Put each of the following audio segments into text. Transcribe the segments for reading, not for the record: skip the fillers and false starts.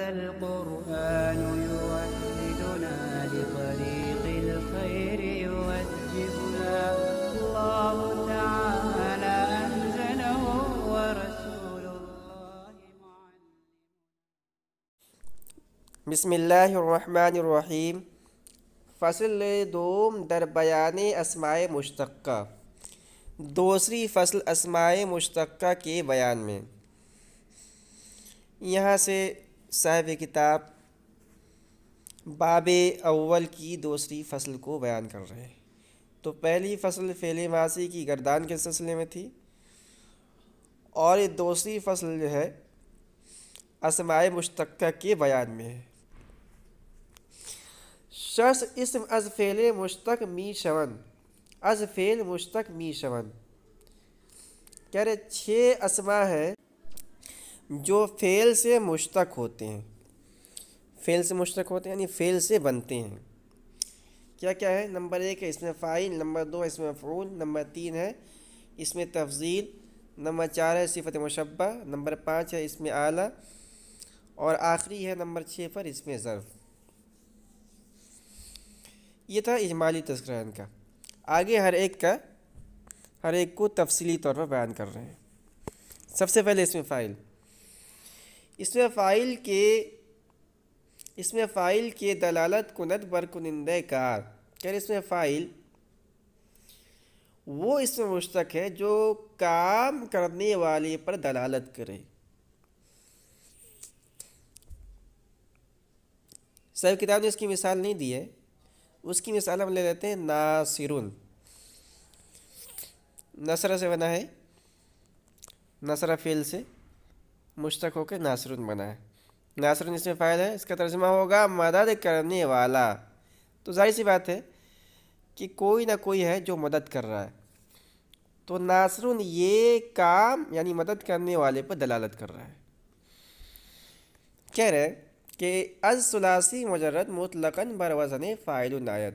هذا القرآن يوحدنا لطريق الخير يوجهنا الله تعالى أنزله ورسول الله معلم. بسم اللہ الرحمن الرحیم. فصل دوم در بیان اسماء مشتقہ. دوسری فصل اسماء مشتقہ کے بیان میں. یہاں سے صاحب کتاب باب اول کی دوسری فصل کو بیان کر رہے ہیں. تو پہلی فصل فعل ماضی کی گردان کے سلسلے میں تھی، اور یہ دوسری فصل جو ہے اسماء مشتقہ کے بیان میں ہے. شخص اسم از فعل مشتق می شون. از فعل مشتق می شون کہہ رہے 6 اسماء ہیں جو فعل سے مشتق ہوتے ہیں. فعل سے مشتق ہوتے ہیں یعنی فعل سے بنتے ہیں. کیا کیا ہے؟ نمبر 1 ہے اسم فاعل، نمبر 2 اسم مفعول، نمبر 3 ہے اسم تفضیل، نمبر 4 ہے صفت مشبہ، نمبر 5 ہے اسم اعلیٰ، اور آخری ہے نمبر 6 پر اسم ظرف. یہ تھا اجمالی تذکرہ ان کا. آگے ہر ایک کو تفصیلی طور پر بیان کر رہے ہیں. سب سے پہلے اسم فاعل. اسم فاعل کے دلالت کند بر کنندہ کار. کہہ رہے اسم فاعل وہ اسم مشتق ہے جو کام کرنے والے پر دلالت کرے. صاحب کتاب نے اس کی مثال نہیں دی ہے، اس کی مثال ہم لے لیتے ہیں ناصرن. نصر سے بنا ہے، نصر فعل سے مشتق ہو کے ناصرن بنا ہے. ناصرن اس میں فاعل ہے، اس کا ترجمہ ہوگا مدد کرنے والا. تو ظاہر سی بات ہے کہ کوئی نہ کوئی ہے جو مدد کر رہا ہے. تو ناصرن یہ کام یعنی مدد کرنے والے پر دلالت کر رہا ہے. کہہ رہے کہ از ثلاثی مجرد مطلقاً بر وزن فاعل آید.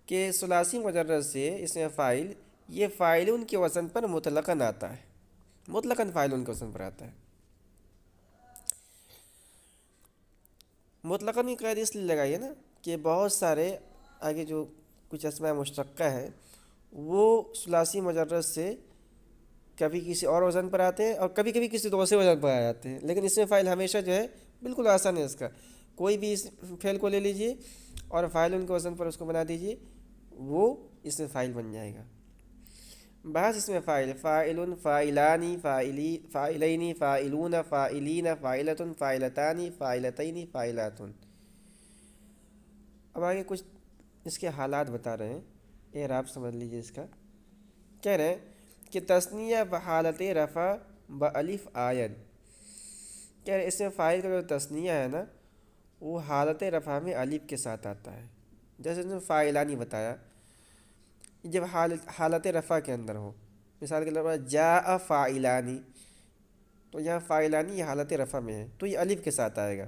کہ ثلاثی مجرد سے اس میں فاعل یہ فاعلون کے وزن پر مطلقاً آتا ہے. مطلقاً فاعلون کے وزن پر آتا ہے. مطلقاً کی قید اس لیے لگائی ہے نا کہ بہت سارے آگے جو کچھ اسماء مشتقہ ہیں وہ ثلاثی مجرد سے کبھی کسی اور وزن پر آتے ہیں اور کبھی کبھی کسی دوسرے وزن پر آ جاتے ہیں. لیکن اس میں فاعل ہمیشہ جو ہے بالکل آسان ہے. اس کا کوئی بھی اس فعل کو لے لیجئے اور فاعلون کے وزن پر اس کو بنا دیجئے، وہ اس میں فاعل بن جائے گا. بعض اس میں فاعل فاعل، فاعلانی، فاعلین، فاعلون، فاعلین، فاعلۃ، فاعلتان، فاعلتین، فاعلات. اب آگے کچھ اس کے حالات بتا رہے ہیں، اعراب سمجھ لیجئے اس کا. کہہ رہے ہیں کہ تثنیہ بحالت رفع بالف آید. کہہ رہے اس میں فاعل کا جو تثنیہ ہے نا وہ حالت رفع میں الف کے ساتھ آتا ہے. جیسے اس نے فاعلانی بتایا، جب حالت رفع کے اندر ہو. مثال کے طور پر جاء فاعلانی، تو یہاں فاعلانی یہ حالت رفع میں ہے تو یہ الف کے ساتھ آئے گا.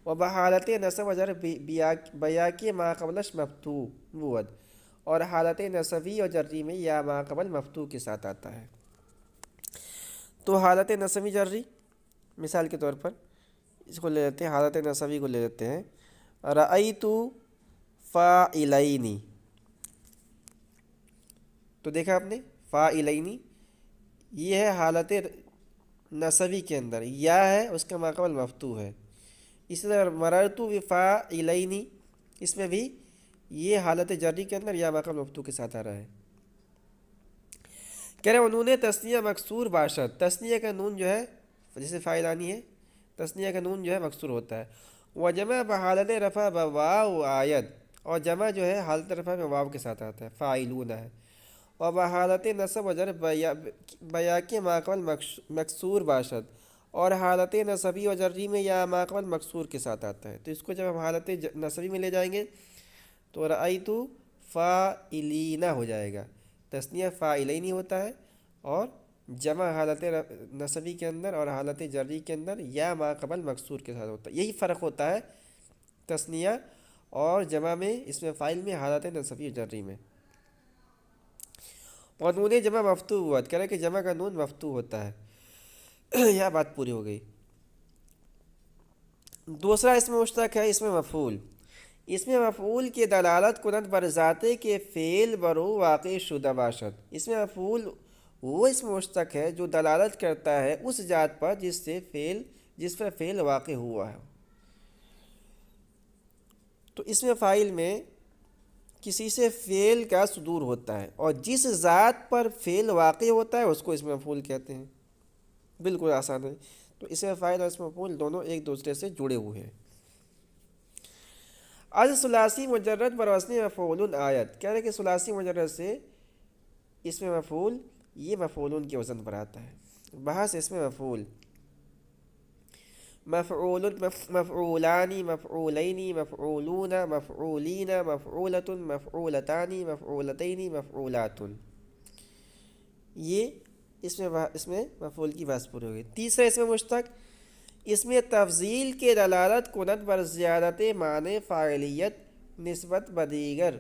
وبحالت نصب وجر بیا کے ما قبلش مفتوح بود، اور حالت نصبی اور جری میں یا ما قبل مفتوح کے ساتھ آتا ہے. تو حالت نصبی جری مثال کے طور پر اس کو لے لیتے ہیں، حالت نصبی کو لے لیتے ہیں رأیت فاعلین. تو دیکھا آپ نے فاعلین یہ ہے حالت نصبی کے اندر، یا ہے اس کا ما قبل مفتوح ہے. اسی طرح مررت بفاعلین اس میں بھی یہ حالت جری کے اندر یا ما قبل مفتوح کے ساتھ آ رہا ہے. کہہ رہے نون تثنیہ مکسور باشد. تثنیہ کا نون جو ہے جیسے فاعلانی ہے، تثنیہ کا نون جو ہے مکسور ہوتا ہے. وجمع بحالت رفع بواو آید، اور جمع جو ہے حالت رفع میں واو کے ساتھ آتا ہے، فاعلون ہے. اور بحالت نصب وجر بیا کے ما قبل مکسور باشد، اور حالت نصبی و جری میں یا ما قبل مکسور کے ساتھ آتا ہے. تو اس کو جب ہم حالت نصبی میں لے جائیں گے تو رأیت فاعلین ہو جائے گا. تثنیہ فاعلین ہوتا ہے اور جمع حالت نصبی کے اندر اور حالت جری کے اندر یا ما قبل مکسور کے ساتھ ہوتا ہے. یہی فرق ہوتا ہے تثنیہ اور جمع میں، اس میں فاعل میں، حالت نصبی و جری میں. اور نون جمع مفتوح ہوا، کہہ رہے کہ جمع کا نون مفتوح ہوتا ہے. یہاں بات پوری ہو گئی. دوسرا اسم مشتق ہے اسم مفعول. اسم مفعول کی دلالت کنند بر ذاتے کے فعل برو واقع شدہ باشد. اسم مفعول وہ اسم مشتق ہے جو دلالت کرتا ہے اس ذات پر جس پر فعل واقع ہوا ہے. تو اسم فاعل میں کسی سے فعل کا صدور ہوتا ہے اور جس ذات پر فعل واقع ہوتا ہے اس کو اسم مفعول کہتے ہیں. بالکل آسان ہے. تو اسم فاعل اور اسم مفعول دونوں ایک دوسرے سے جڑے ہوئے ہیں. از ثلاثی مجرد بر وزن مفعول آیت. کہہ رہے کہ ثلاثی مجرد سے اسم مفعول یہ مفعولون کے وزن پر آتا ہے. بحث اسم مفعول: مفعول، مفعولان، مفعولین، مفعولون، مفعولین، مفعولۃ، مفعولتان، مفعولتین، مفعولات. یہ اس میں مفعول کی بحث پوری ہو گئی. تیسرا اسم مشتق اسم تفضیل کے دلالت کنند بر زیادت معنی فاعلیت نسبت بدیگر.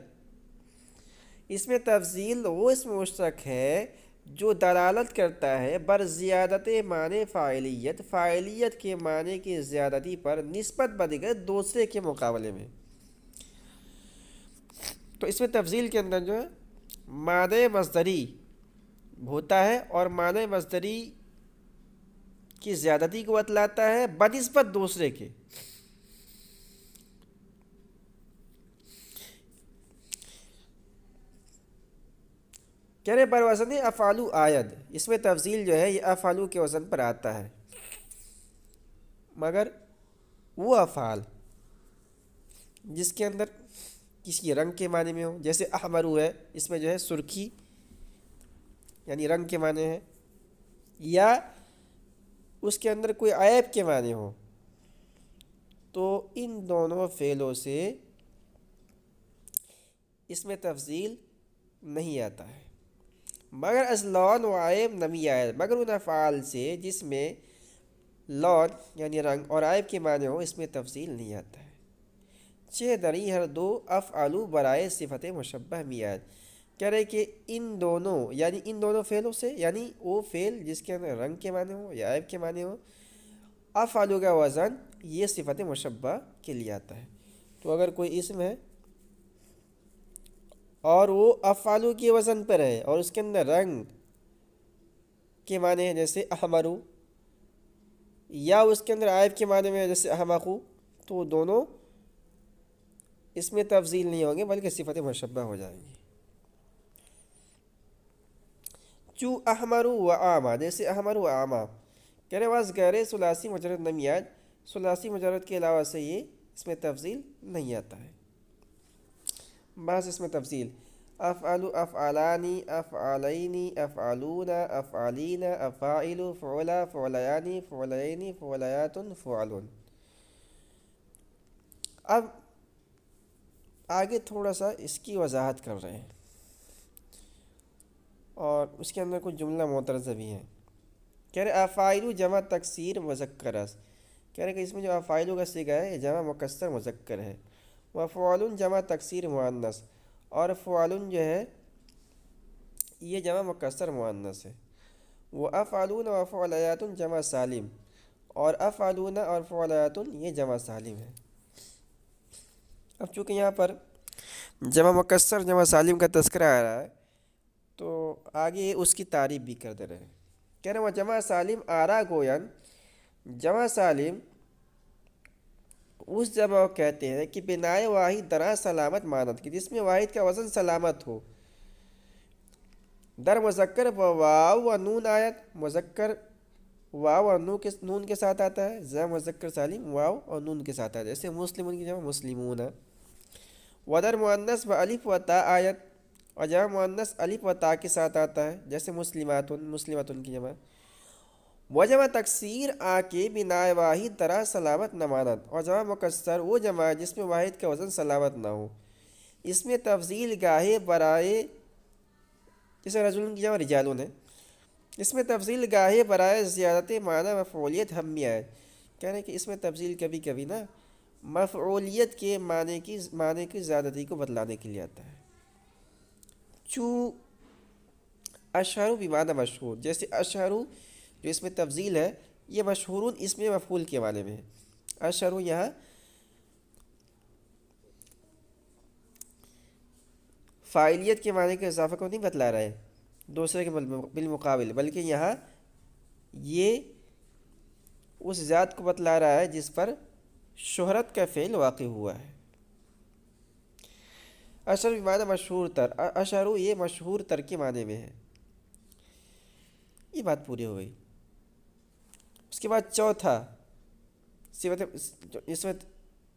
اسم تفضیل وہ اسم مشتق ہے جو دلالت کرتا ہے بر زیادت معنی فاعلیت کے معنی کی زیادتی پر نسبت بدیگر دوسرے کے مقابلے میں. تو اس میں تفضیل کے اندر جو ہے معنی مصدری ہوتا ہے اور معنی مصدری کی زیادتی کو بتلاتا ہے بنسبت دوسرے کے. کہہ رہے بر وزن افعال آید. اس میں تفضیل جو ہے یہ افعال کے وزن پر آتا ہے مگر وہ افعال جس کے اندر کسی رنگ کے معنی میں ہو، جیسے احمرو ہے، اس میں جو ہے سرخی یعنی رنگ کے معنی ہے، یا اس کے اندر کوئی عیب کے معنی ہو، تو ان دونوں فعلوں سے اس میں تفضیل نہیں آتا ہے. مگر از لون و عیب نمی آئے، مگر ان افعال سے جس میں لون یعنی رنگ اور عیب کے معنی ہو اس میں تفضیل نہیں آتا ہے. چھ دری ہر دو افعالو برائے صفت مشبہ میاد. کہہ رہے کہ ان دونوں فعلوں سے، یعنی وہ فعل جس کے اندر رنگ کے معنی ہو یا عیب کے معنی ہو، افعالو کا وزن یہ صفت مشبہ کے لیے آتا ہے. تو اگر کوئی اسم ہے اور وہ افعالو کے وزن پر ہے اور اس کے اندر رنگ کے معنی ہے جیسے احمرو، یا اس کے اندر عیب کے معنی میں ہے جیسے احمقو، تو دونوں اس میں تفضیل نہیں ہوں گے بلکہ صفت مشبہ ہو جائیں گی. چو احمرو و آما، جیسے احمرو و آما. کہہ رہے واز گہرے ثلاثی مجرد نمیاد، ثلاثی مجرد کے علاوہ سے یہ اس میں تفضیل نہیں آتا ہے. بعض اس میں تفضیل: افعل، افعلانی، افعلینی، افعلون، افعلین، افاعل، فعلا، فعلیانی، فعلین، فعلیات، فعلون. اب آگے تھوڑا سا اس کی وضاحت کر رہے ہیں اور اس کے اندر کچھ جملہ معترضہ بھی ہیں. کہہ رہے افاعل جمع تکسیر مذکر است. کہہ رہے کہ اس میں جو افاعل کا صیغہ ہے یہ جمع مکسر مذکر ہے. وفعل جمع تکسیر مؤنث، اور فعل جو ہے یہ جمع مکسر مؤنث ہے. وافعلون وفعلیات جمع سالم، اور افعلون اور فعلیات یہ جمع سالم ہے. اب چونکہ یہاں پر جمع مکسر جمع سالم کا تذکرہ آ رہا ہے تو آگے اس کی تعریف بھی کر دے رہے ہیں. کہہ رہے ہیں جمع سالم آرا گوین. جمع سالم اس جمع کو کہتے ہیں کہ بنائے واحد درا سلامت مانت کی، جس میں واحد کا وزن سلامت ہو. در مذکر واو و نون آیت، مذکر واو اور نون کے ساتھ آتا ہے. جمع مذکر سالم واو اور نون کے ساتھ آتا ہے، جیسے مسلمون کی جمع مسلمون. ودر مؤنث و الف و تا آیت، اور جمع مؤنث الف و تا کے ساتھ آتا ہے جیسے مسلمات مسلمتن کی جمع. وجمع تکسیر آ کے بنائے واحد درا سلامت نمانت، اور جمع مکسر وہ جمع جس میں واحد کا وزن سلامت نہ ہو. اس میں تفضیل گاہے برائے، جیسے رجل کی جمع رجالون ہے، اس میں تفضیل گاہے برائے زیادت معنی مفعولیت ہم میں آئے. کہہ رہے ہیں کہ اس میں تفضیل کبھی کبھی نا مفعولیت کے معنی کی زیادتی کو بتلانے کے لیے آتا ہے. چو اشہر بمعنی مشہور، جیسے اشہر جو اس میں تفضیل ہے یہ مشہورون اس میں مفعول کے معنی میں ہے. اشرو یہاں فاعلیت کے معنی کے اضافہ کو نہیں بتلا رہا ہے دوسرے کے بالمقابل، بلکہ یہاں یہ اس ذات کو بتلا رہا ہے جس پر شہرت کا فعل واقع ہوا ہے۔ اشر بمعنی مشہور تر، اشرو یہ مشہور تر کے معنی میں ہے۔ یہ بات پوری ہو گئی۔ اس کے بعد چوتھا صفت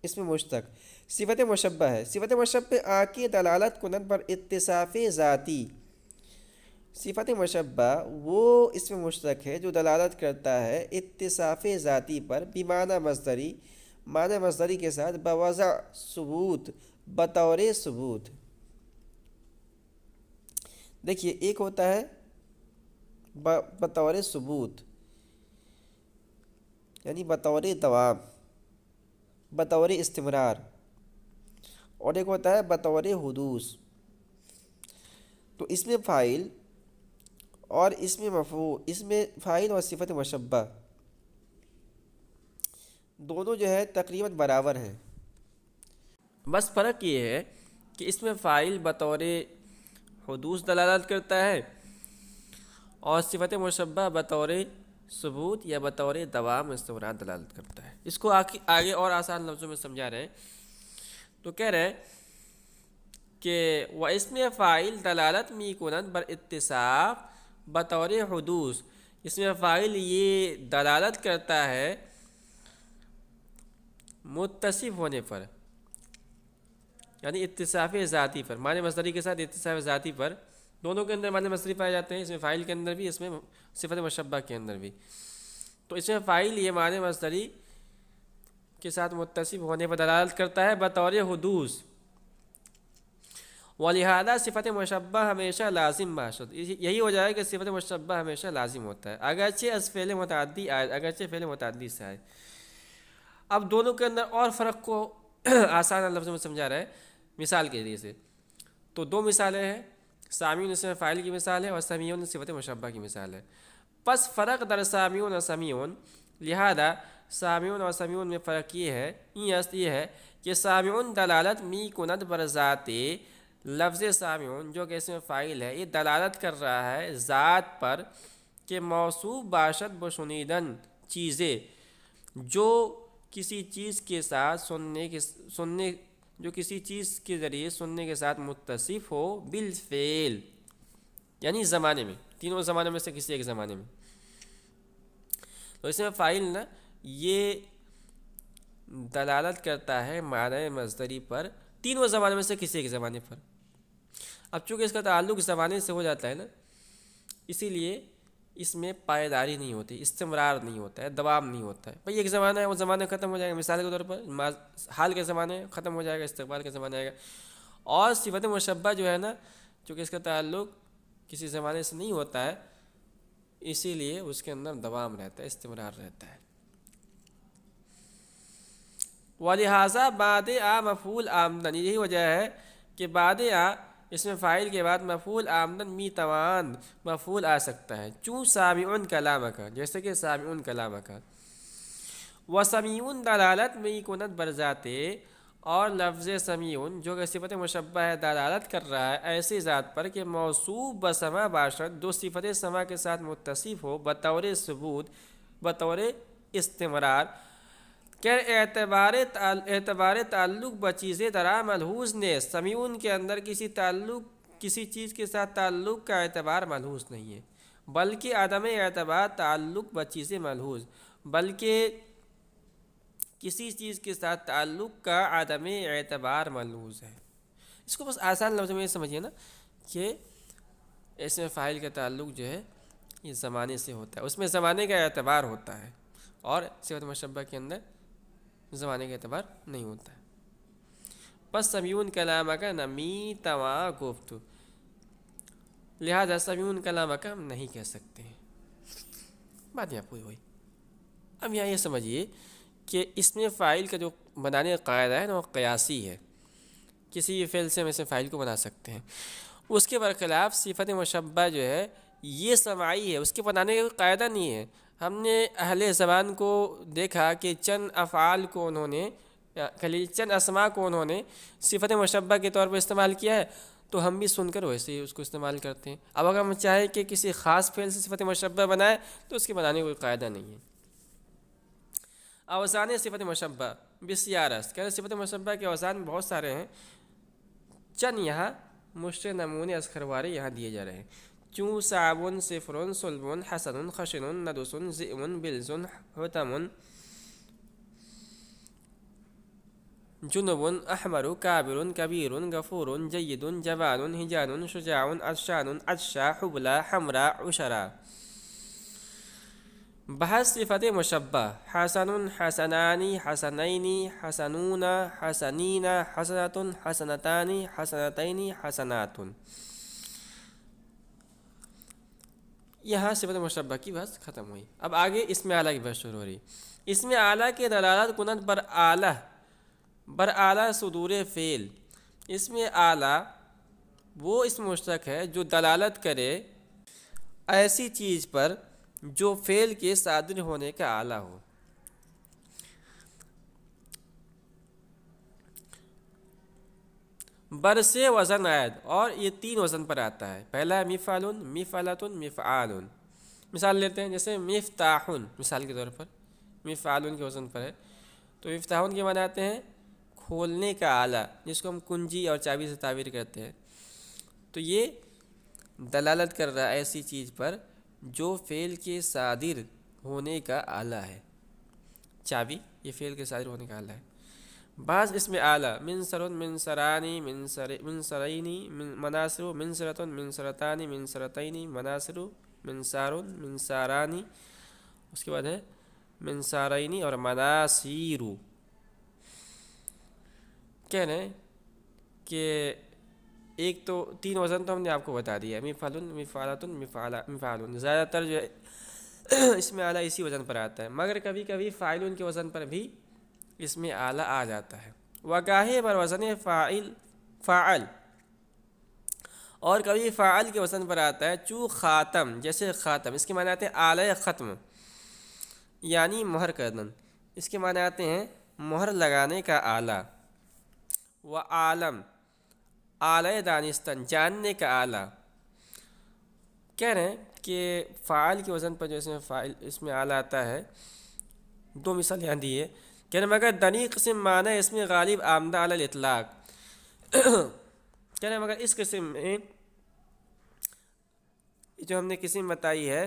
اس میں مشتق صفت مشبہ ہے۔ صفت مشبہ آکے دلالت کنن پر اتصاف ذاتی۔ صفت مشبہ وہ اس میں مشتق ہے جو دلالت کرتا ہے اتصاف ذاتی پر، بمعنی مصدری، معنی مصدری کے ساتھ، بوضع ثبوت، بطور ثبوت۔ دیکھیے ایک ہوتا ہے بطور ثبوت یعنی بطور دوام، بطور استمرار، اور ایک ہوتا ہے بطور حدوث۔ تو اس میں فاعل اور اس میں مفعول، اس میں فاعل اور صفت مشبہ دونوں جو ہے تقریباً برابر ہیں، بس فرق یہ ہے کہ اس میں فاعل بطور حدوث دلالت کرتا ہے اور صفت مشبہ بطور ثبوت یا بطور دوام استمرار دلالت کرتا ہے۔ اس کو آگے اور آسان لفظوں میں سمجھا رہے ہیں، تو کہہ رہے ہیں کہ وَإِسْمِ فاعل دلالت میکنن بر اتصاف بطور حدوث۔ اس میں فاعل یہ دلالت کرتا ہے متصف ہونے پر، یعنی اتصاف ذاتی پر، معنی مصدری کے ساتھ اتصاف ذاتی پر۔ دونوں کے اندر معنی مصدری پائے جاتے ہیں، اس میں فاعل کے اندر بھی، اس میں صفت مشبہ کے اندر بھی۔ تو اس میں فاعل یہ معنی مصدری کے ساتھ متصف ہونے پر دلالت کرتا ہے بطور حدوث، ولہذا صفت مشبہ ہمیشہ لازم باشد۔ یہی ہو جائے کہ صفت مشبہ ہمیشہ لازم ہوتا ہے، اگرچہ از فعل متعدی آئے، اگرچہ فعل متعدی سے آئے۔ اب دونوں کے اندر اور فرق کو آسان لفظوں میں سمجھا رہا ہے مثال کے ذریعے سے۔ تو دو مثالیں ہیں، سامعون اس میں فاعل کی مثال ہے اور سمیعون صفت مشبہ کی مثال ہے۔ پس فرق در سامعون اور سمیعون، لہذا سامعون اور سمیعون میں فرق یہ ہے کہ سامعون دلالت می کند بر ذات، لفظ سامعون جو کہ اس میں فاعل ہے، یہ دلالت کر رہا ہے ذات پر کہ موصوف باشد بشنیدن چیزیں، جو کسی چیز کے ساتھ جو کسی چیز کے ذریعے سننے کے ساتھ متصف ہو بالفعل، یعنی زمانے میں، تینوں زمانوں میں سے کسی ایک زمانے میں۔ تو اس میں فاعل نا یہ دلالت کرتا ہے معنی مصدری پر تینوں زمانوں میں سے کسی ایک زمانے پر۔ اب چونکہ اس کا تعلق زمانے سے ہو جاتا ہے نا، اسی لیے اس میں پائیداری نہیں ہوتی، استمرار نہیں ہوتا ہے، دوام نہیں ہوتا ہے۔ بھئی ایک زمانہ ہے، وہ زمانہ ختم ہو جائے گا، مثال کے طور پر حال کے زمانے ختم ہو جائے گا، استقبال کے زمانہ آئے گا۔ اور صفت مشبہ جو ہے نا، چونکہ اس کا تعلق کسی زمانے سے نہیں ہوتا ہے، اسی لیے اس کے اندر دوام رہتا ہے، استمرار رہتا ہے۔ وَلِہَٰذَا بعد مفعول آمدن، یہی وجہ ہے کہ بعد اس میں فاعل کے بعد مفعول آمدن می توان مفعول آ سکتا ہے، چون سامعون کلام کا، جیسے کہ سامعون کلام کا۔ وَسَمِيعٌ دلالت می کند بر ذات، اور لفظ سمیعون جو کہ صفت مشبہ ہے دلالت کر رہا ہے ایسی ذات پر کہ موصوف بسما باشد، جو صفت سما کے ساتھ متصف ہو بطور ثبوت، بطور استمرار۔ کہ اعتبار تعلق بچیزیں درا ملحوظ نے، سمیعون کے اندر کسی چیز کے ساتھ تعلق کا اعتبار ملحوظ نہیں ہے، بلکہ عدم اعتبار تعلق بچیزیں ملحوظ، بلکہ کسی چیز کے ساتھ تعلق کا عدم اعتبار ملحوظ ہے۔ اس کو بس آسان لفظ میں سمجھیے نا کہ اس میں فاعل کا تعلق جو ہے یہ زمانے سے ہوتا ہے، اس میں زمانے کا اعتبار ہوتا ہے، اور صفت مشبہ کے اندر زمانے کا اعتبار نہیں ہوتا ہے۔ بس سمیعون کلام کا نمی توا گفت، لہذا سمیعون کلام کا ہم نہیں کہہ سکتے ہیں۔ بات یہاں پوری ہوئی۔ اب یہاں یہ سمجھیے کہ اس میں فاعل کا جو بنانے کا قاعدہ ہے نا وہ قیاسی ہے، کسی بھی فعل سے ہم اسے فاعل کو بنا سکتے ہیں۔ اس کے برخلاف صفت مشبہ جو ہے یہ سماعی ہے، اس کے بنانے کا کوئی قاعدہ نہیں ہے، ہم نے اہل زبان کو دیکھا کہ چند افعال کو انہوں نے چند اسماء کو انہوں نے صفت مشبہ کے طور پر استعمال کیا ہے، تو ہم بھی سن کر ویسے ہی اس کو استعمال کرتے ہیں۔ اب اگر ہم چاہیں کہ کسی خاص فعل سے صفت مشبہ بنائے تو اس کے بنانے کا کوئی قاعدہ نہیں ہے۔ اوزان صفت مشبہ بسیارست، کہتے ہیں صفت مشبہ کے اوزان بہت سارے ہیں، چند یہاں مشتر نمونے اذخروارے یہاں دیے جا رہے ہیں۔ چوں صعب صفر صلب حسن خشن ندس ذئب بلز حتم جنب احمر کابر کبیر غفور جید جوان حجان شجاع عطشان عطشا حبلا حمرا عشرا۔ بحث صفت مشبہ حسن حسنان حسنین حسنون حسنین حسنۃ حسنتان حسنتین حسنات۔ یہاں صفت مشبہ کی بحث ختم ہوئی۔ اب آگے اسم اعلیٰ کی بحث شروع ہو رہی۔ اسم اعلیٰ کے دلالت کنند بر اعلیٰ صدور فعل۔ اسم اعلیٰ وہ اسم مشتق ہے جو دلالت کرے ایسی چیز پر جو فعل کے صادر ہونے کا اعلیٰ ہو۔ بر سے وزن آید، اور یہ 3 وزن پر آتا ہے۔ پہلا ہے مفعل، مفعلۃ، مفعال۔ مثال لیتے ہیں، جیسے مفتاح، مثال کے طور پر مفعال کے وزن پر ہے، تو مفتاح کے معنی آتے ہیں کھولنے کا آلہ، جس کو ہم کنجی اور چابی سے تعبیر کرتے ہیں۔ تو یہ دلالت کر رہا ہے ایسی چیز پر جو فعل کے صادر ہونے کا آلہ ہے۔ چابی یہ فعل کے صادر ہونے کا آلہ ہے۔ بعض اسم اعلیٰ منصر منصرانی منصرینی مناصر منصرۃ منصرتانی منصرتینی مناصر منصار منصارانی، اس کے بعد ہے منصارینی اور مناصیر۔ کہہ رہے ہیں کہ ایک تو 3 وزن تو ہم نے آپ کو بتا دیا، مفعل مفعلۃ مفعال، زیادہ تر جو ہے اس میں اعلیٰ اسی وزن پر آتا ہے، مگر کبھی کبھی فاعل کے وزن پر بھی اس میں اعلیٰ آ جاتا ہے۔ وگاہے بر وزن فاعل، اور کبھی فاعل کے وزن پر آتا ہے، چو خاتم، جیسے خاتم، اس کے معنی آتے ہیں اعلیٰ ختم، یعنی مہر کردن، اس کے معنی آتے ہیں مہر لگانے کا آلہ۔ و عالم، اعلیٰ دانستن، جاننے کا آلہ۔ کہہ رہے ہیں کہ فاعل کے وزن پر جو اس میں اعلیٰ آتا ہے، 2 مثال یہاں دی ہے۔ کہہ رہے ہیں مگر دنی قسم معنی اس میں غالب آمدہ علی الاطلاق۔ کہہ رہے ہیں مگر اس قسم میں جو ہم نے قسم بتائی ہے،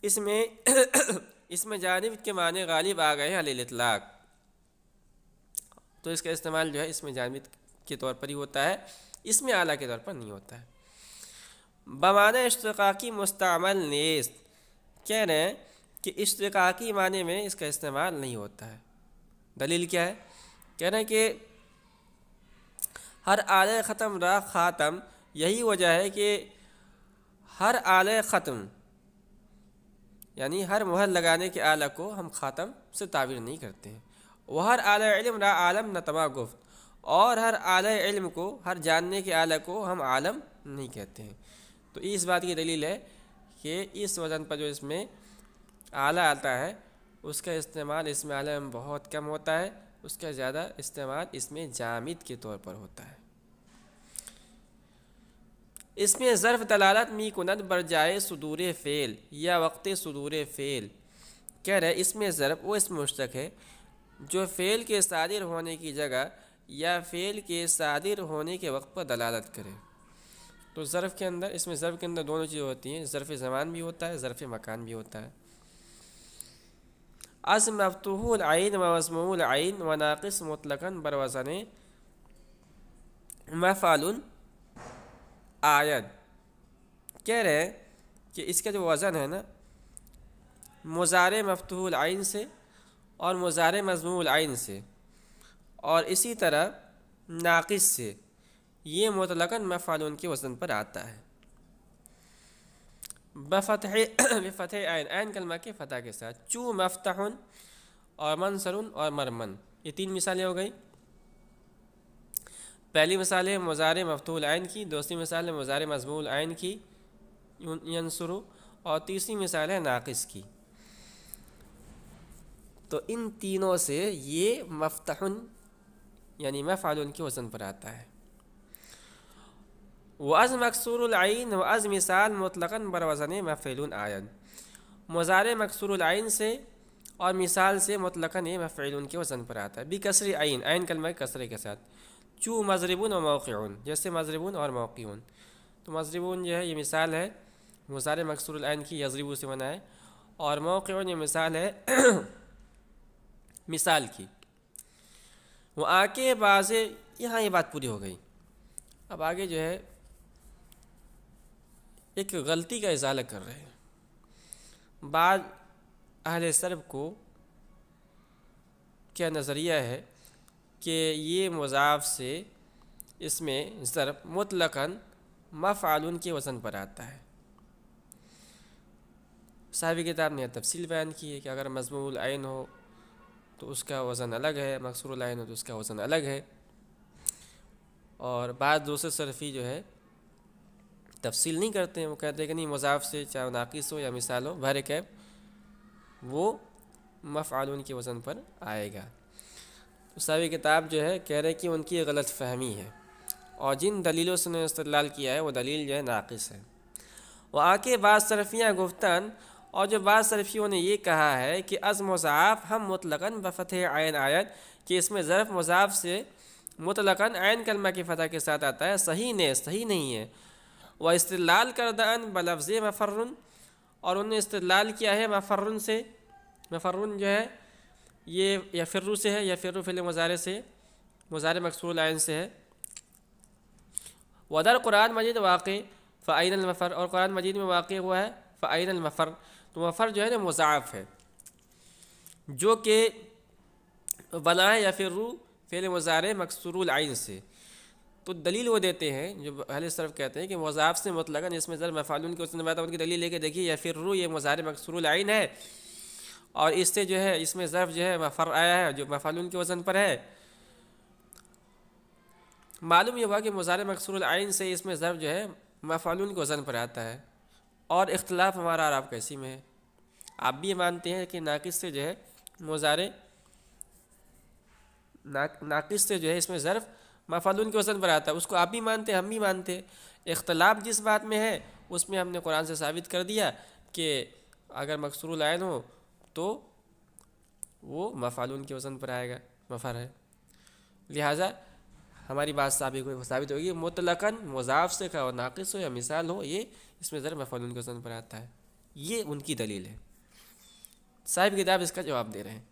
اس میں جانب کے معنی غالب آ گئے ہیں علی الاطلاق، تو اس کا استعمال جو ہے اس میں جانب کے طور پر ہی ہوتا ہے، اس میں اعلیٰ کے طور پر نہیں ہوتا ہے۔ بمعنی اشتقاقی مستعمل نیست، کہہ رہے ہیں کہ اشتقاقی معنی میں اس کا استعمال نہیں ہوتا ہے۔ دلیل کیا ہے؟ کہہ رہے ہیں کہ ہر اعلیٰ ختم را خاتم، یہی وجہ ہے کہ ہر اعلیٰ ختم یعنی ہر مہر لگانے کے اعلیٰ کو ہم خاتم سے تعبیر نہیں کرتے ہیں۔ وہ ہر اعلیٰ علم را عالم نتما گفت، اور ہر اعلیٰ علم کو، ہر جاننے کے اعلیٰ کو ہم عالم نہیں کہتے ہیں۔ تو اس بات کی دلیل ہے کہ اس وزن پر جو اس میں اعلیٰ آتا ہے اس کا استعمال اس میں اعلیٰ میں بہت کم ہوتا ہے، اس کا زیادہ استعمال اس میں جامد کے طور پر ہوتا ہے۔ اس میں ظرف دلالت می کند بر جائے صدور فعل یا وقت صدور فعل۔ کہہ رہے اس میں ظرف وہ اسم مشتق ہے جو فعل کے صادر ہونے کی جگہ یا فعل کے صادر ہونے کے وقت پر دلالت کرے۔ تو ظرف کے اندر، اس میں ظرف کے اندر 2 چیزیں ہوتی ہیں، ظرف زمان بھی ہوتا ہے، ظرف مکان بھی ہوتا ہے۔ از مفتوح العین و مضموم العین و ناقص مطلقاً بر وزن مفعل آید۔ کہہ رہے ہیں کہ اس کا جو وزن ہے نا، مضارع مفتوح العین سے اور مضارع مضموم العین سے، اور اسی طرح ناقص سے، یہ مطلقاً مفعول کے وزن پر آتا ہے بفتح عین، عین کلمہ کے فتح کے ساتھ۔ چو مفتح اور منصر اور مرمن، یہ 3 مثالیں ہو گئی۔ پہلی مثال ہے مضارع مفتوح العین کی، دوسری مثال ہے مضارع مضموم العین کی ینصر، اور تیسری مثال ہے ناقص کی۔ تو ان تینوں سے یہ مفتحن یعنی مفعول کے وزن پر آتا ہے۔ وَأَز مکسور العین وَأَز مثال مطلقاً بر وزن مفعول آید، مضارع مکسور العین سے اور مثال سے مطلقاً یہ مفعول کے وزن پر آتا ہے۔ بکسر عین، عین کلمہ کسرے کے ساتھ، چو مضربون و موقعون، جیسے مضربون اور موقعون۔ تو مضربون جو ہے یہ مثال ہے مضارع مکسور العین کی، یضربو سے بنا ہے، اور موقعون یہ مثال ہے مثال کی۔ وہ آکے بعض، یہاں یہ بات پوری ہو گئی۔ اب آگے جو ہے ایک غلطی کا ازالہ کر رہے ہیں۔ بعض اہل صرف کو کیا نظریہ ہے کہ یہ مضاف سے اس میں ظرف مطلقاً مفعول کے وزن پر آتا ہے۔ صاحب کتاب نے تفصیل بیان کی ہے کہ اگر مضموم العین ہو تو اس کا وزن الگ ہے، مکسور العین ہو تو اس کا وزن الگ ہے، اور بعض دوسرے صرفی جو ہے تفصیل نہیں کرتے ہیں، وہ کہتے ہیں کہ نہیں مضاف سے چاہے ناقص ہو یا مثال ہو بہر کیف وہ مفعول کے وزن پر آئے گا۔ تو صاحب کتاب جو ہے کہہ رہے کہ ان کی غلط فہمی ہے، اور جن دلیلوں سے انہوں نے استدلال کیا ہے وہ دلیل جو ہے ناقص ہے۔ وہ آکے بعض صرفیاں گفتن، اور جو بعض صرفیوں نے یہ کہا ہے کہ از مضاف ہم مطلقاً بفتح عین آیت، کہ اس میں ظرف مضاف سے مطلقاً عین کلمہ کی فتح کے ساتھ آتا ہے، صحیح نہیں ہے۔ وہ استدلال کردن بلفظ مفرن، اور انہوں نے استدلال کیا ہے مفرن سے۔ مفرن جو ہے یہ یفرو سے ہے، یفرو فعل مضارع سے، مضارع مکسور العین سے ہے۔ ودر قرآن مجید واقع فعین المفر، اور قرآن مجید میں واقع ہوا ہے فعین المفر۔ تو مفر جو ہے نا مضاعف ہے، جو کہ بنا ہے یفرو فعل مضارع مکسور العین سے۔ تو دلیل وہ دیتے ہیں جو اہل صرف کہتے ہیں کہ مضاف سے مطلقاً اس میں ظرف مفعول کے وزن پر آتا ہے، ان کی دلیل لے کے دیکھیے یفرو یہ مضارع مکسور العین ہے، اور اس سے جو ہے اس میں ظرف جو ہے مفر آیا ہے جو مفعول کے وزن پر ہے۔ معلوم یہ ہوا کہ مضارع مکسور العین سے اس میں ظرف جو ہے مفعول کے وزن پر آتا ہے، اور اختلاف ہمارا اور آپ کا اسی میں ہے۔ آپ بھی یہ مانتے ہیں کہ ناقص سے جو ہے مضارع ناقص سے جو ہے اس میں ظرف مفعول کے وزن پر آتا ہے، اس کو آپ بھی مانتے ہیں، ہم بھی مانتے ہیں۔ اختلاف جس بات میں ہے اس میں ہم نے قرآن سے ثابت کر دیا کہ اگر مکسور العین ہو تو وہ مفعول کے وزن پر آئے گا، مفر ہے، لہٰذا ہماری بات ثابت ہوگی مطلقاً مضاف سے کا ناقص ہو یا مثال ہو یہ اس میں ظرف مفعول کے وزن پر آتا ہے۔ یہ ان کی دلیل ہے۔ صاحب کتاب اس کا جواب دے رہے ہیں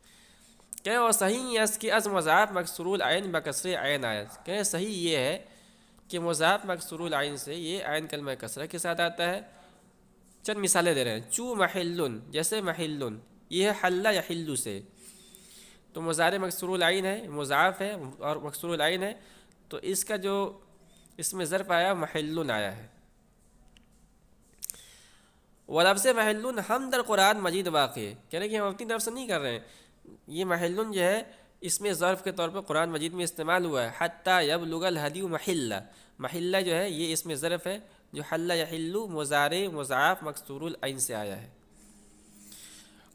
کہ وہ صحیح اس کی از مضاف مکسور العین بکسر عین آیت، کہ صحیح یہ ہے کہ مضاف مکسور العین سے یہ عین کلمہ کسرہ کے ساتھ آتا ہے۔ چند مثالیں دے رہے ہیں، چو محلن، جیسے محلن یہ ہے حل یحل سے، تو مضارع مکسور العین ہے، مضاف ہے اور مکسور العین ہے، تو اس کا جو اس میں ظرف آیا محلن آیا ہے۔ ولفظ محلن ہم در قرآن مجید واقع ہے، کہہ رہے کہ ہم اپنی طرف سے نہیں کر رہے ہیں، یہ محلن جو ہے اس میں ظرف کے طور پر قرآن مجید میں استعمال ہوا ہے۔ حتی یبلغ الہدی محلہ، محلہ جو ہے یہ اس میں ظرف ہے جو حل یحل مضارع مضاف مکسور العین سے آیا ہے۔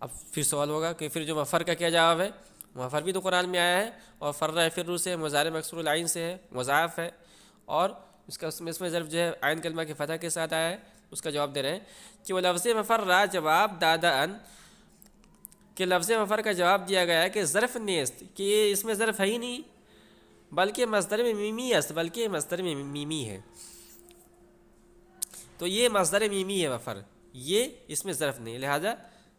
اب پھر سوال ہوگا کہ پھر جو مفر کا کیا جواب ہے؟ مفر بھی تو قرآن میں آیا ہے، اور فر یفر سے مضارع مکسور العین سے ہے، مضاف ہے، اور اس میں ظرف جو ہے عین کلمہ کے فتح کے ساتھ آیا ہے۔ اس کا جواب دے رہے ہیں کہ وہ لفظ مفر را جواب دادا ان، کہ لفظ مفر کا جواب دیا گیا ہے کہ ظرف نیست، کہ یہ اس میں ظرف ہے ہی نہیں بلکہ مصدر میں میمی است، بلکہ مصدر میں میمی ہے، تو یہ مصدر میمی ہے مفر، یہ اس میں ظرف نہیں، لہذا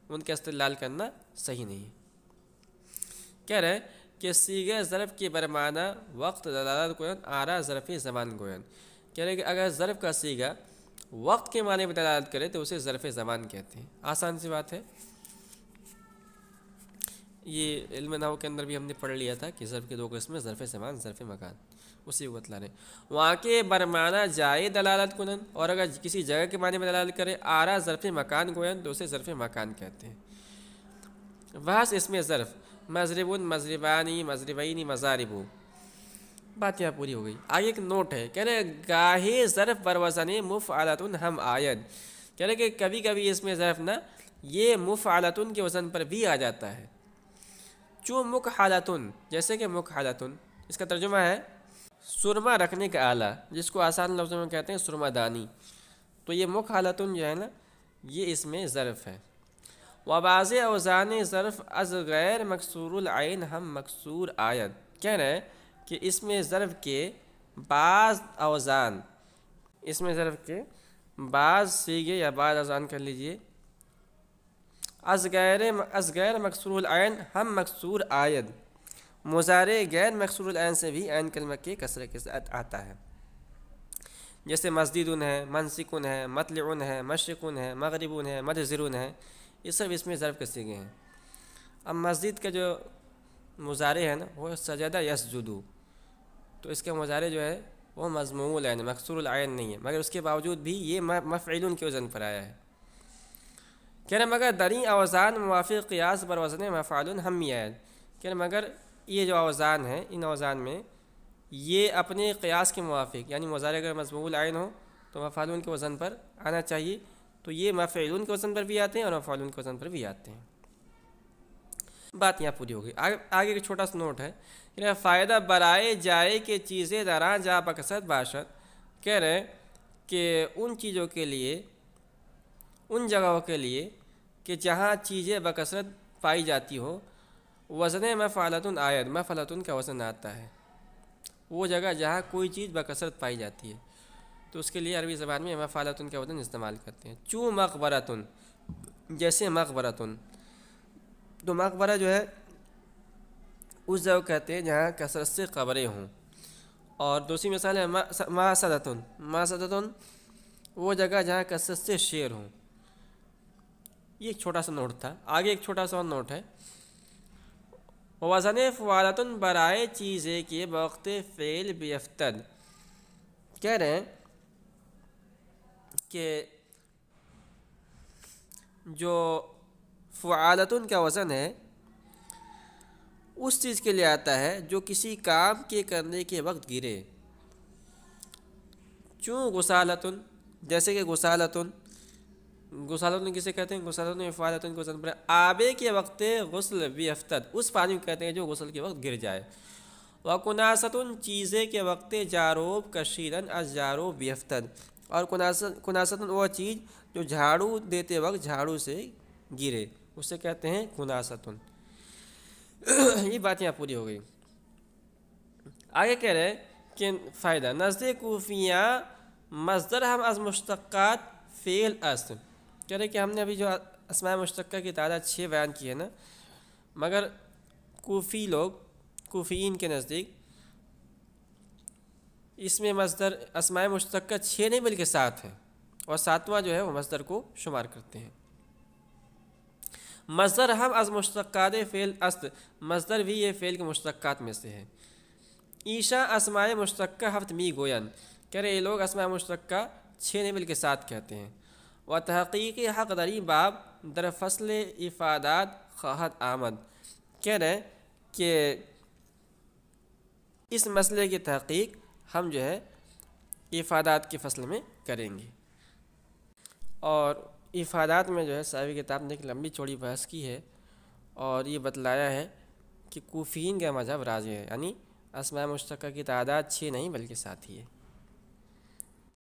ان کا استدلال کرنا صحیح نہیں ہے۔ کہہ رہے ہیں کہ صیغہ ظرف کے برمانہ وقت دلالت گوین آرا ظرف زمان گوین، کہہ رہے ہیں کہ اگر ظرف کا صیغہ وقت کے معنی میں دلالت کرے تو اسے ظرف زمان کہتے ہیں۔ آسان سی بات ہے، یہ علم نحو کے اندر بھی ہم نے پڑھ لیا تھا کہ ظرف کے دو قسم، ظرف زمان، ظرف مکان، اسی کو بتلا رہے ہیں۔ وہاں کے برمانہ جائے دلالت کنن، اور اگر کسی جگہ کے معنی میں دلالت کرے آرا ظرف مکان گوین تو اسے ظرف مکان کہتے ہیں۔ وہاں اس میں ظرف مضربن، مضربانی، مضربین، مضاربو، بات یہاں پوری ہو گئی۔ آگے ایک نوٹ ہے، کہہ رہے گاہے ظرف بروزن مفعلۃ ہم آید، کہہ رہے کہ کبھی کبھی اس میں ظرف نا یہ مفعلۃ کے وزن پر بھی آ جاتا ہے۔ چو مکحلتن، جیسے کہ مکحلتن اس کا ترجمہ ہے سرما رکھنے کا آلہ، جس کو آسان لفظوں میں کہتے ہیں سرما دانی. تو یہ مکحلتن جو ہے نا یہ اس میں ظرف ہے. وبعض اوزان ظرف از غیر مکسور العین ہم مکسور آید. کہہ رہے ہیں کہ اس میں ظرف کے بعض اوزان، اس میں ظرف کے بعض سیغے یا بعض اوزان کر لیجئے، از غیر مکسور العین ہم مکسور آید، مضارع غیر مکسور العین سے بھی عین کلمہ کے کسرے کے ساتھ آتا ہے. جیسے مسجدن ہے، منسکن ہے، مطلعن ہے، مشرقن ہے، مغربن ہے، مجزرن ہے، یہ سب اس میں ظرف کے صیغے ہیں. اب مسجد کا جو مضارع ہے نا وہ سجدہ یسجدو، تو اس کا مضارع جو ہے وہ مضموم العین مکسور العین نہیں ہے، مگر اس کے باوجود بھی یہ مفعول کے وزن پر آیا ہے. کہہ رہے مگر دریں اوزان موافق قیاس بر وزن مفعول ہم ہی آئے. کہہ رہے مگر یہ جو اوزان ہیں ان اوزان میں یہ اپنے قیاس کے موافق، یعنی مضارع اگر مضموم العین ہو تو مفعول کے وزن پر آنا چاہیے، تو یہ مفعول کے وزن پر بھی آتے ہیں اور مفعول کے وزن پر بھی آتے ہیں. بات یہاں پوری ہو گئی. آگے ایک چھوٹا سا نوٹ ہے، فائدہ برائے جائے کہ چیزیں دراں جا بکثرت باشد. کہہ رہے ہیں کہ ان چیزوں کے لیے، ان جگہوں کے لیے کہ جہاں چیزیں بکثرت پائی جاتی ہو، وزن مفعلتن آید، مفعلتن کا وزن آتا ہے. وہ جگہ جہاں کوئی چیز بکثرت پائی جاتی ہے تو اس کے لیے عربی زبان میں مفعلتن کا وزن استعمال کرتے ہیں. چو مقبرتن، جیسے مقبرتن، تو مقبرہ جو ہے اس جگہ کہتے ہیں جہاں کثرت سے قبریں ہوں. اور دوسری مثال ہے ماسدتن، ماسدتن وہ جگہ جہاں کثرت سے شیر ہوں. یہ ایک چھوٹا سا نوٹ تھا. آگے ایک چھوٹا سا اور نوٹ ہے، وزن فعالتن برائے چیزیں کے بوقت فعل بیفتد. کہہ رہے ہیں کہ جو فعالتن کا وزن ہے اس چیز کے لیے آتا ہے جو کسی کام کے کرنے کے وقت گرے. چوں غسالتن، جیسے کہ غسالتن، غسالتن کسے کہتے ہیں؟ غسالتن فعالتن کو وزن پر آبے کے وقت غسل بیفتد، اس پانی کو کہتے ہیں جو غسل کے وقت گر جائے. وکناستن چیزیں کے وقت جاروب کشیدن از جاروب بیفتد، اور کناستن وہ چیز جو جھاڑو دیتے وقت جھاڑو سے گرے اسے کہتے ہیں کناستن. یہ بات یہاں پوری ہو گئی. آگے کہہ رہے کہ فائدہ نزد کوفیاں مصدر ہم از مشتقات فعل است. کہہ رہے کہ ہم نے ابھی جو اسماء مشتقہ کی تعداد 6 بیان کی ہے نا، مگر کوفی لوگ، کوفیین کے نزدیک اس میں مصدر اسماء مشتقہ 6 نہیں بلکہ 7 ہیں، اور 7واں جو ہے وہ مصدر کو شمار کرتے ہیں. مصدر ہم از مشتقات فعل است، مصدر بھی یہ فعل کے مشتقات میں سے ہے. ایشا اسماء مشتقہ ہفت می گوین. کہہ رہے یہ لوگ اسماء مشتقہ 6 نہیں بلکہ 7 کہتے ہیں. و تحقیق حق دری باب در فصل افادات خواہد آمد. کہہ رہے کہ اس مسئلے کی تحقیق ہم جو ہے افادات کی فصل میں کریں گے. اور افادات میں جو ہے صاحب کتاب نے ایک لمبی چوڑی بحث کی ہے اور یہ بتلایا ہے کہ کوفیین کا مذہب راجح ہے، یعنی اسماء مشتقہ کی تعداد 6 نہیں بلکہ 7 ہی ہے.